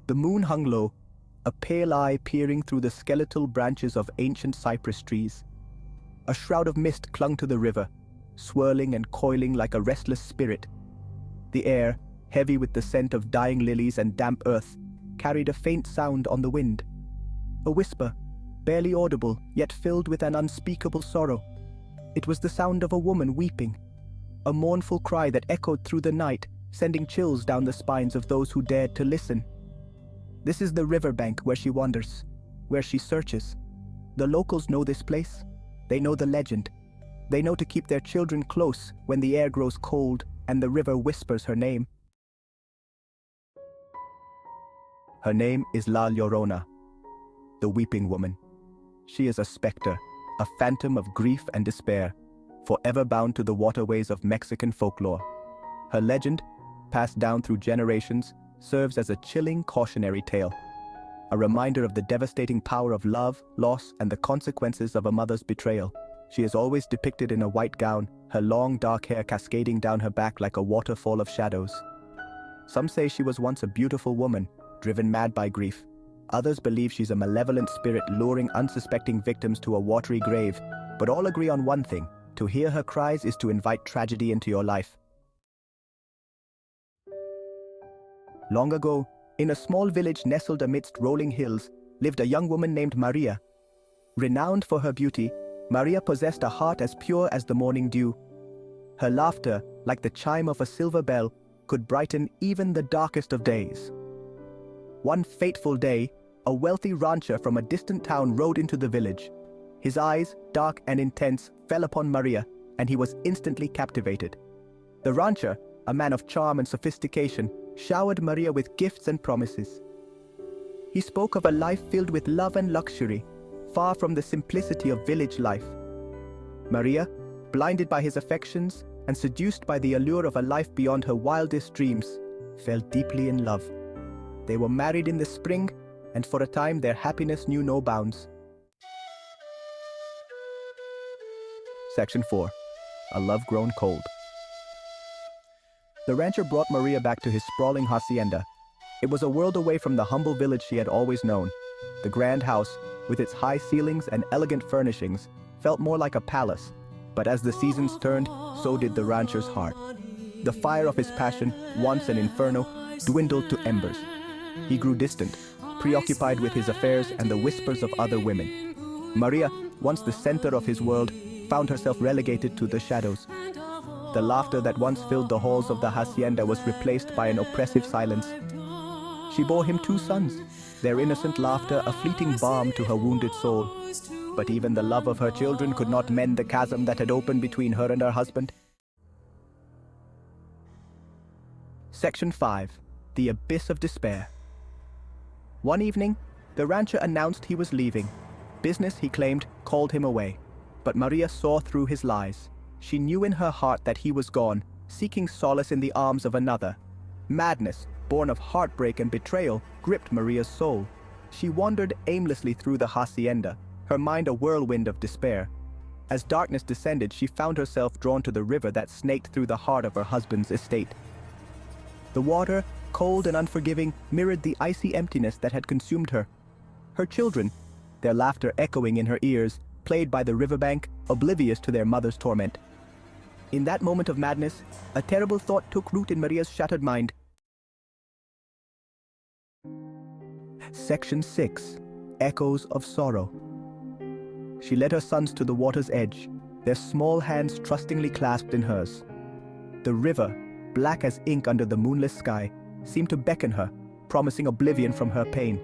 The moon hung low, a pale eye peering through the skeletal branches of ancient cypress trees. A shroud of mist clung to the river, swirling and coiling like a restless spirit. The air, heavy with the scent of dying lilies and damp earth, carried a faint sound on the wind. A whisper, barely audible, yet filled with an unspeakable sorrow. It was the sound of a woman weeping, a mournful cry that echoed through the night, sending chills down the spines of those who dared to listen. This is the riverbank where she wanders, where she searches. The locals know this place. They know the legend. They know to keep their children close when the air grows cold and the river whispers her name. Her name is La Llorona, the weeping woman. She is a specter, a phantom of grief and despair, forever bound to the waterways of Mexican folklore. Her legend, passed down through generations, serves as a chilling cautionary tale, a reminder of the devastating power of love, loss, and the consequences of a mother's betrayal. She is always depicted in a white gown, her long dark hair cascading down her back like a waterfall of shadows. Some say she was once a beautiful woman, driven mad by grief. Others believe she's a malevolent spirit luring unsuspecting victims to a watery grave, but all agree on one thing: to hear her cries is to invite tragedy into your life. Long ago, in a small village nestled amidst rolling hills, lived a young woman named Maria. Renowned for her beauty, Maria possessed a heart as pure as the morning dew. Her laughter, like the chime of a silver bell, could brighten even the darkest of days. One fateful day, a wealthy rancher from a distant town rode into the village. His eyes, dark and intense, fell upon Maria, and he was instantly captivated. The rancher, a man of charm and sophistication, showered Maria with gifts and promises. He spoke of a life filled with love and luxury, far from the simplicity of village life. Maria, blinded by his affections and seduced by the allure of a life beyond her wildest dreams, fell deeply in love. They were married in the spring, and for a time their happiness knew no bounds. Section 4. A Love Grown Cold. The rancher brought Maria back to his sprawling hacienda. It was a world away from the humble village she had always known. The grand house, with its high ceilings and elegant furnishings, felt more like a palace. But as the seasons turned, so did the rancher's heart. The fire of his passion, once an inferno, dwindled to embers. He grew distant, preoccupied with his affairs and the whispers of other women. Maria, once the center of his world, found herself relegated to the shadows. The laughter that once filled the halls of the hacienda was replaced by an oppressive silence. She bore him 2 sons, their innocent laughter a fleeting balm to her wounded soul. But even the love of her children could not mend the chasm that had opened between her and her husband. Section 5. The Abyss of Despair. One evening, the rancher announced he was leaving. Business, he claimed, called him away. But Maria saw through his lies. She knew in her heart that he was gone, seeking solace in the arms of another. Madness, born of heartbreak and betrayal, gripped Maria's soul. She wandered aimlessly through the hacienda, her mind a whirlwind of despair. As darkness descended, she found herself drawn to the river that snaked through the heart of her husband's estate. The water, cold and unforgiving, mirrored the icy emptiness that had consumed her. Her children, their laughter echoing in her ears, played by the riverbank, oblivious to their mother's torment. In that moment of madness, a terrible thought took root in Maria's shattered mind. Section 6. Echoes of Sorrow. She led her sons to the water's edge, their small hands trustingly clasped in hers. The river, black as ink under the moonless sky, seemed to beckon her, promising oblivion from her pain.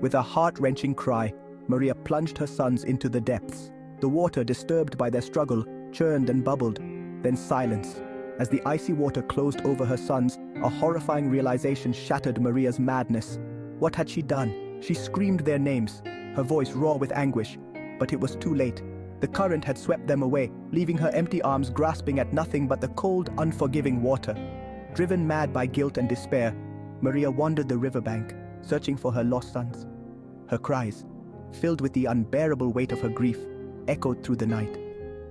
With a heart-wrenching cry, Maria plunged her sons into the depths. The water, disturbed by their struggle, churned and bubbled, then silence. As the icy water closed over her sons, a horrifying realization shattered Maria's madness. What had she done? She screamed their names, her voice raw with anguish. But it was too late. The current had swept them away, leaving her empty arms grasping at nothing but the cold, unforgiving water. Driven mad by guilt and despair, Maria wandered the riverbank, searching for her lost sons. Her cries, filled with the unbearable weight of her grief, echoed through the night.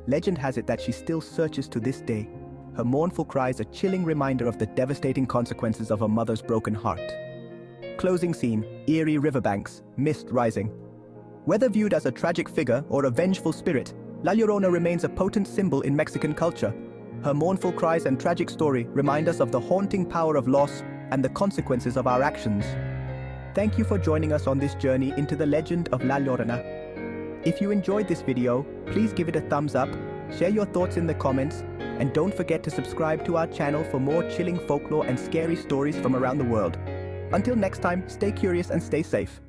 Legend has it that she still searches to this day, her mournful cries a chilling reminder of the devastating consequences of a mother's broken heart. Closing scene, eerie riverbanks, mist rising. Whether viewed as a tragic figure or a vengeful spirit, La Llorona remains a potent symbol in Mexican culture. Her mournful cries and tragic story remind us of the haunting power of loss and the consequences of our actions. Thank you for joining us on this journey into the legend of La Llorona. If you enjoyed this video, please give it a thumbs up, share your thoughts in the comments, and don't forget to subscribe to our channel for more chilling folklore and scary stories from around the world. Until next time, stay curious and stay safe.